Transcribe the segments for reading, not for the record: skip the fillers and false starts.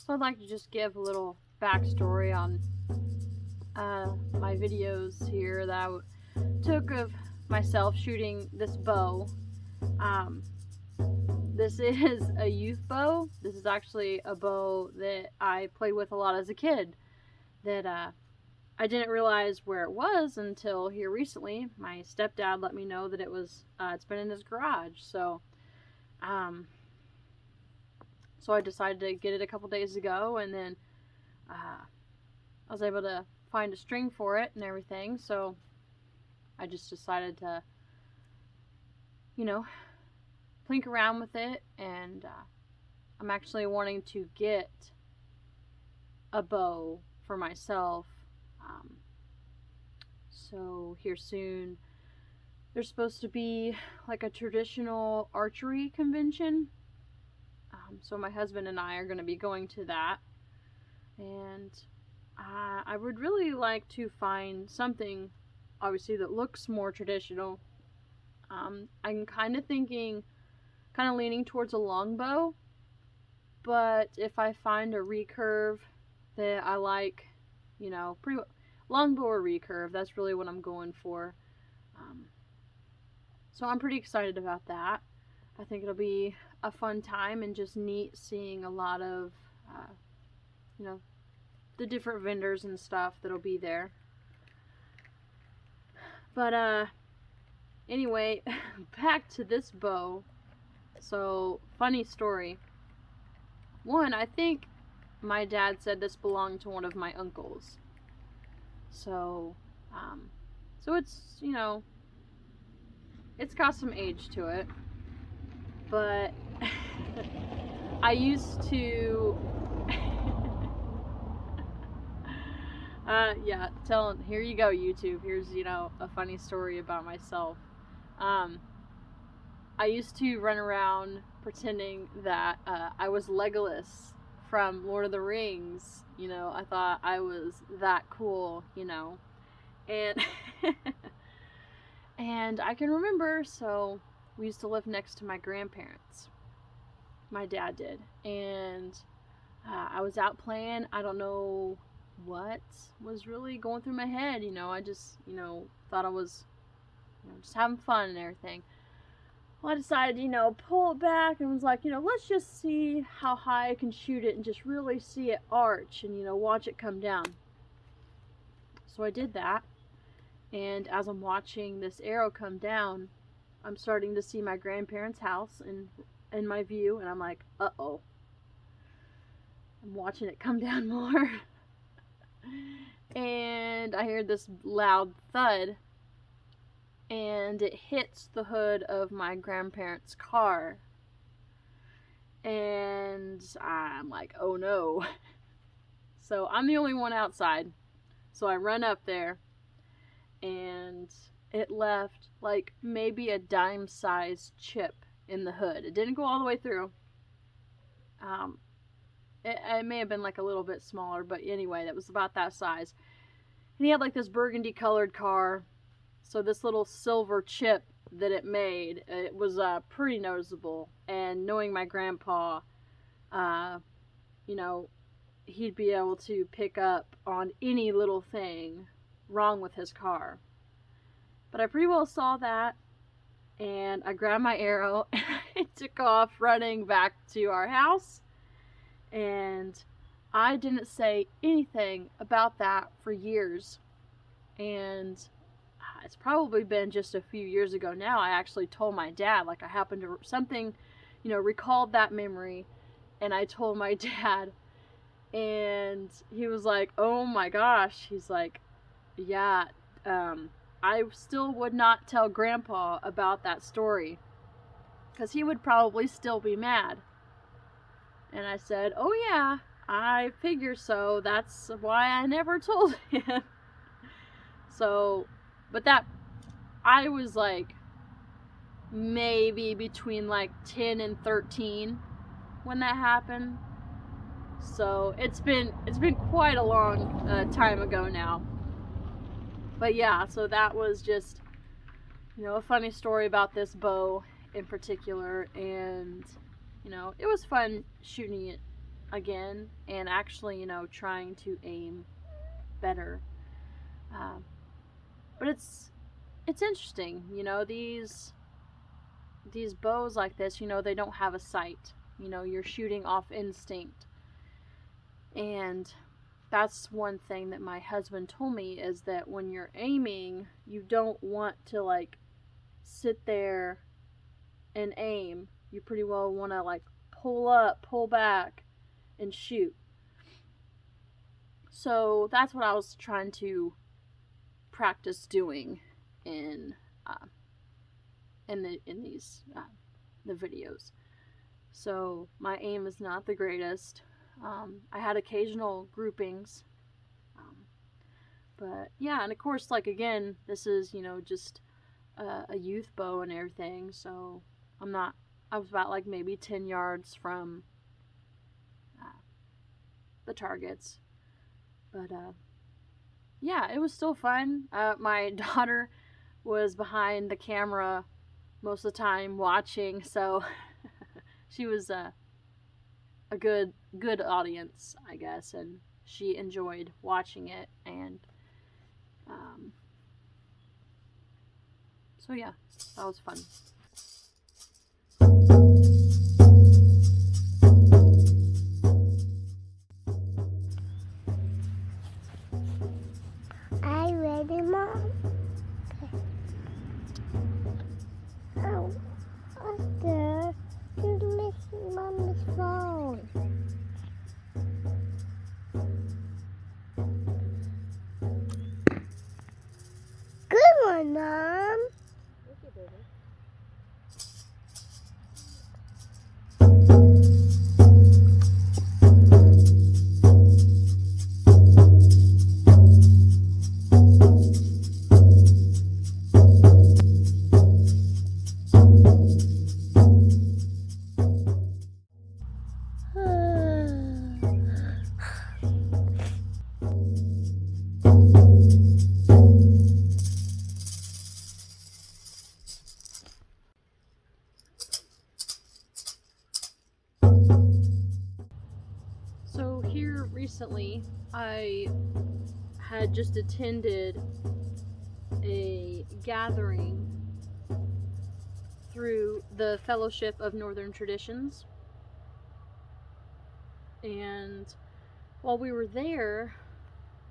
So I'd like to just give a little backstory on my videos here that I took of myself shooting this bow. Um, this is a youth bow. This is actually a bow that I played with a lot as a kid that I didn't realize where it was until here recently. My stepdad let me know that it's been in his garage. Um, so I decided to get it a couple days ago, and then I was able to find a string for it and everything. So I just decided to, plink around with it, and I'm actually wanting to get a bow for myself. So here soon, there's supposed to be like a traditional archery convention. So my husband and I are going to be going to that, and I would really like to find something, obviously, that looks more traditional. I'm kind of leaning towards a longbow, but if I find a recurve that I like, pretty longbow or recurve, that's really what I'm going for. So I'm pretty excited about that. I think it'll be a fun time and just neat seeing a lot of, the different vendors and stuff that'll be there. But anyway, back to this bow. So, funny story. One, I think my dad said this belonged to one of my uncles. So it's, it's got some age to it. But I used to here you go, YouTube. Here's, a funny story about myself. I used to run around pretending that I was Legolas from Lord of the Rings. I thought I was that cool, and and I can remember, so we used to live next to my grandparents. My dad did, and I was out playing. I don't know what was really going through my head. I just, thought I was, just having fun and everything. Well, I decided, pull it back and was like, let's just see how high I can shoot it and just really see it arch and, watch it come down. So I did that. And as I'm watching this arrow come down, I'm starting to see my grandparents' house in my view, and I'm like, uh-oh. I'm watching it come down more. And I hear this loud thud, and it hits the hood of my grandparents' car. And I'm like, oh no. So I'm the only one outside. So I run up there, and it left like maybe a dime-sized chip in the hood. It didn't go all the way through. It may have been like a little bit smaller, but anyway, that was about that size. And he had like this burgundy colored car. So this little silver chip that it made, it was pretty noticeable. And knowing my grandpa, he'd be able to pick up on any little thing wrong with his car. But I pretty well saw that, and I grabbed my arrow and I took off running back to our house. And I didn't say anything about that for years. And it's probably been just a few years ago now. I actually told my dad, like I happened to recalled that memory, and I told my dad, and he was like, oh my gosh. He's like, yeah, I still would not tell Grandpa about that story because he would probably still be mad. And I said, oh yeah, I figure so. That's why I never told him. So, but I was like maybe between like 10 and 13 when that happened. So it's been quite a long time ago now. But yeah, so that was just, a funny story about this bow in particular. And, it was fun shooting it again and actually, you know, trying to aim better. But it's interesting, you know, these bows like this, you know, they don't have a sight. You know, you're shooting off instinct. And that's one thing that my husband told me, is that when you're aiming, you don't want to like sit there and aim. You pretty well want to like pull up, pull back, and shoot. So that's what I was trying to practice doing in these the videos. So my aim is not the greatest. I had occasional groupings, but yeah, and of course, like again, this is, you know, just a youth bow and everything. So I was about like maybe 10 yards from the targets, but yeah, it was still fun. My daughter was behind the camera most of the time watching, so she was a good audience, I guess, and she enjoyed watching it. And so yeah, that was fun. Are you ready, Mom? Oh, Oscar, you missed Mommy's phone. Good one, Mom. Thank you, baby. So here recently, I had just attended a gathering through the Fellowship of Northern Traditions, and while we were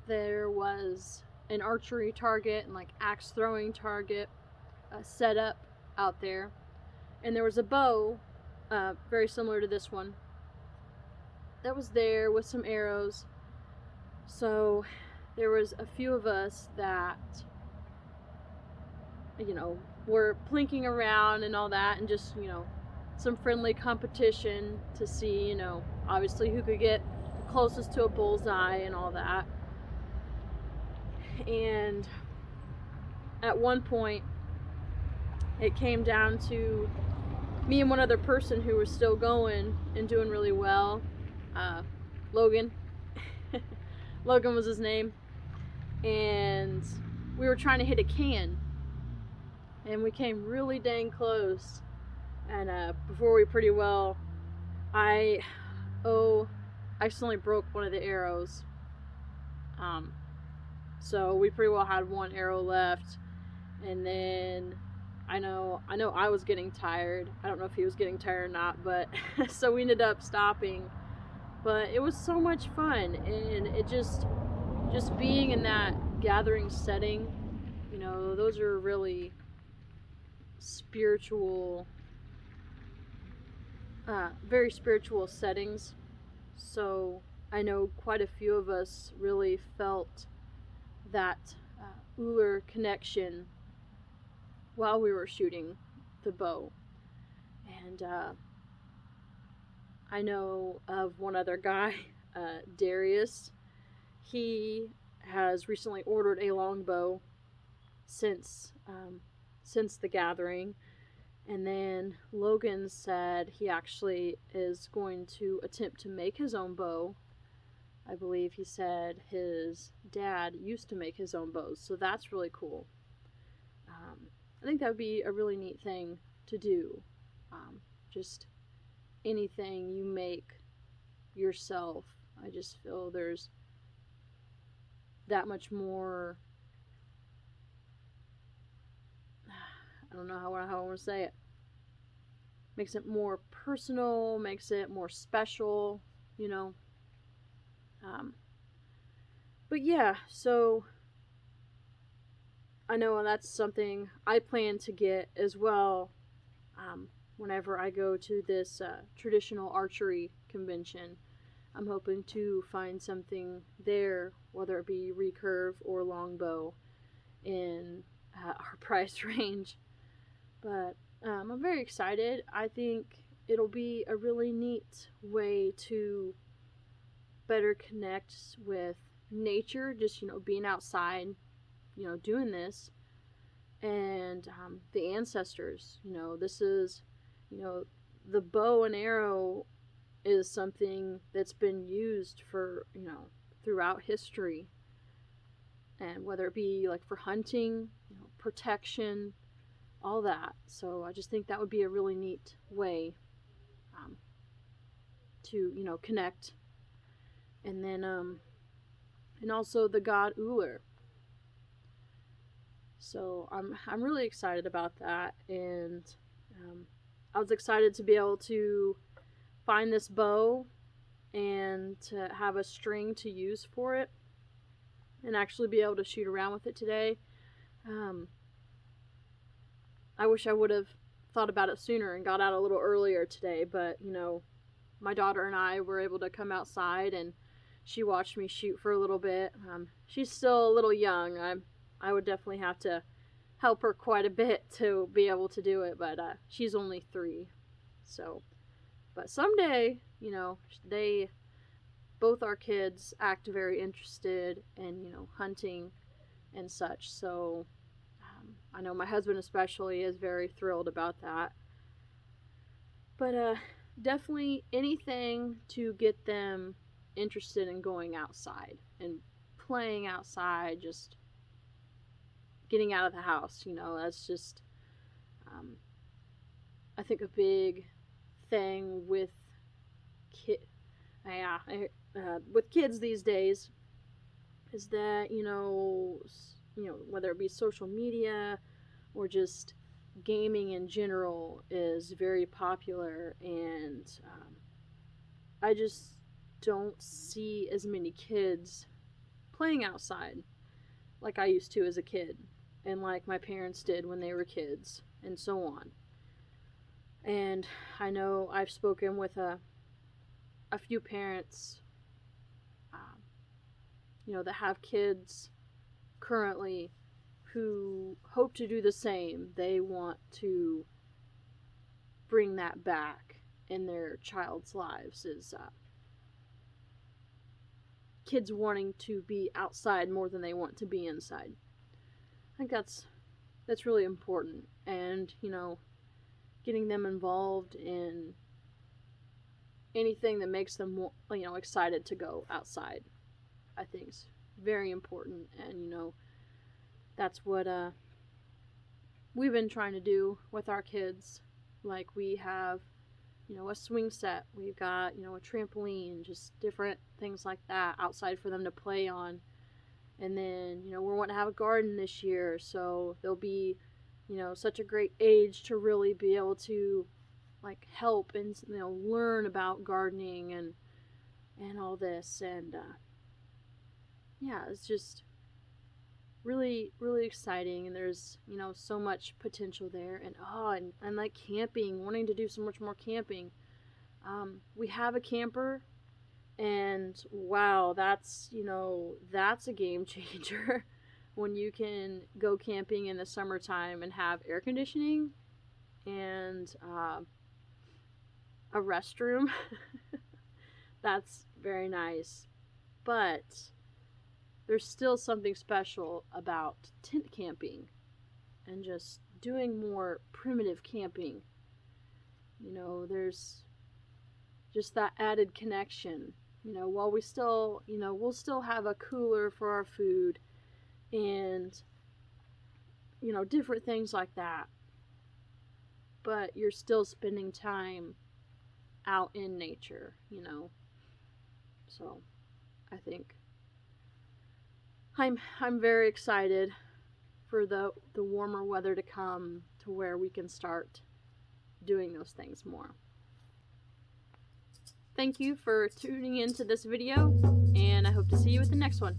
there was an archery target and like axe throwing target set up out there, and there was a bow very similar to this one that was there with some arrows. So there was a few of us that, you know, were plinking around and all that, and just, you know, some friendly competition to see, you know, obviously who could get the closest to a bullseye and all that. And at one point it came down to me and one other person who was still going and doing really well. Logan. Logan was his name. And we were trying to hit a can. And we came really dang close. And before we pretty well, I accidentally broke one of the arrows. So we pretty well had one arrow left. And then I know I was getting tired. I don't know if he was getting tired or not, but so we ended up stopping. But it was so much fun, and it just being in that gathering setting, you know, those are really spiritual, very spiritual settings. So I know quite a few of us really felt that Uller connection while we were shooting the bow. And I know of one other guy, Darius. He has recently ordered a longbow since the gathering. And then Logan said he actually is going to attempt to make his own bow. I believe he said his dad used to make his own bows, so that's really cool. I think that would be a really neat thing to do. Just anything you make yourself. I just feel there's that much more, I don't know how I want to say it. Makes it more personal, makes it more special, you know. But yeah, so I know that's something I plan to get as well, whenever I go to this traditional archery convention. I'm hoping to find something there, whether it be recurve or longbow, in our price range. But I'm very excited. I think it'll be a really neat way to better connect with nature, just, being outside, doing this, and the ancestors. This is, the bow and arrow is something that's been used for, throughout history. And whether it be like for hunting, protection, all that. So I just think that would be a really neat way to, connect. And then, and also the god Uller. So I'm really excited about that. And I was excited to be able to find this bow and to have a string to use for it and actually be able to shoot around with it today. I wish I would have thought about it sooner and got out a little earlier today, but my daughter and I were able to come outside and she watched me shoot for a little bit. She's still a little young. I would definitely have to help her quite a bit to be able to do it, but she's only 3. So, but someday, both our kids act very interested in, hunting and such. So I know my husband especially is very thrilled about that. But definitely anything to get them interested in going outside and playing outside, just getting out of the house, that's just, I think a big thing with with kids these days is that, whether it be social media or just gaming in general is very popular, and I just don't see as many kids playing outside like I used to as a kid, and like my parents did when they were kids, and so on. And I know I've spoken with a few parents, that have kids currently who hope to do the same. They want to bring that back in their child's lives, is kids wanting to be outside more than they want to be inside. I think that's really important, and getting them involved in anything that makes them excited to go outside, I think is very important. And that's what we've been trying to do with our kids. Like, we have a swing set, we've got a trampoline, just different things like that outside for them to play on. And then we're wanting to have a garden this year, so they'll be such a great age to really be able to like help and learn about gardening and all this. And yeah, it's just really, really exciting, and there's so much potential there. And like camping, wanting to do so much more camping. We have a camper, and wow, that's a game changer when you can go camping in the summertime and have air conditioning and a restroom. That's very nice. But there's still something special about tent camping and just doing more primitive camping. There's just that added connection. While we still, we'll still have a cooler for our food and, different things like that. But you're still spending time out in nature, So I think I'm very excited for the warmer weather to come, to where we can start doing those things more. Thank you for tuning into this video, and I hope to see you at the next one.